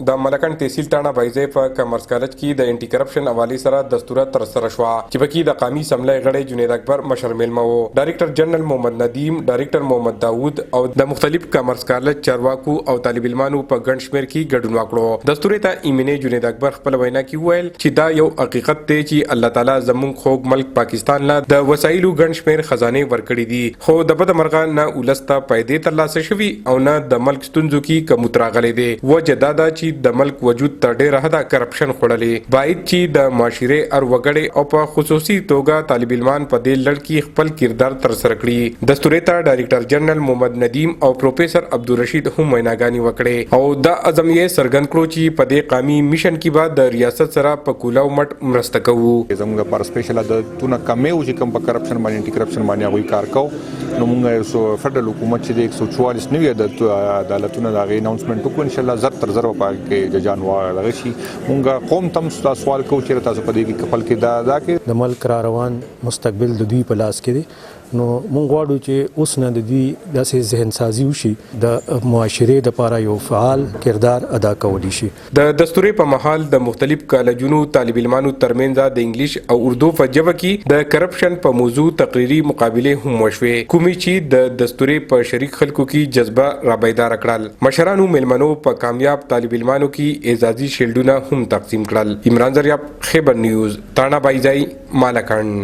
د ملکن تحصیل تاڼه بایزی په کمرس کالج کې د انټي کرپشن حوالې سره دستوره تر سره شوه چې پکې د قومي اسمبلی غړی جنید اکبر مشر میلمه و. ډایریکټر جنرال محمد ندیم، ډایریکټر محمد داوود او د مختلف کمرس کالج چارواکو او طالب علمانو په ګڼ شمېر کې ګډون وکړو. دستورې ته ایمنې جنید اکبر خپل وینا کې وویل چې دا یو حقیقت دی چې الله تعالی زموږ خوږ ملک پاکستان له د وسایلو ګڼ شمېر خزانه ورکړي دي، خو د بده مرغه نه ولسته پیدې ترلاسه شوي او نه د ملک ستونزو کې کم تراغلي دي. وجه دا ده چې د ملک وجود تر ډیره حده کرپشن خوړلې. باید چې د معاشري ار وګړي او په خصوصي توګه طالب علمان په دې لړ کې خپل کردار تر سره کړي. دستورې ته ډایریکټر جنرال محمد ندیم او پروفیسر عبدالرشید هم ویناګانې وکړې او دا عزم یې څرګند کړو چې په دې قومي میشن کې به د ریاست سره په کولاو مټ مرسته کوو. زموږ پر سپیشل عادتونه کمې چې کوم په کرپشن باندې انټي کرپشن باندې هغوی کار کوو نو موږ یو فدرال حکومت چې د 144 نوي عدالتونه د هغې اناونسمنټ وکړو ان شاء الله زر تر زر په کې د جانوار دغه شي. موږ قوم ته تاسو سوال کوو چې تاسو په دې کې خپل کې دا کې د ملک را روان مستقبل د دوی په لاس کې دی. نو موږ غواړو چې اوس نه د دوی داسې ذهن سازي وشي د معاشرې دپاره یو فعال کردار ادا کولی شي. د دستورې په مهال د مختلف کالجونو طالب علمانو ترمنځ د انګلیش او اردو په ژبه کې د کرپشن په موضوع تقریري مقابلې هم وشوې، کومې چې د دستورې په شریک خلکو کې جذبه رابیدار کړل. مشرانو میلمنو په کامیاب طالب علمانو کې اعزازي شیلډونه هم تقسیم کړل. عمران زریاب، خیبر نیوز، تاڼه بایزی، مالکن.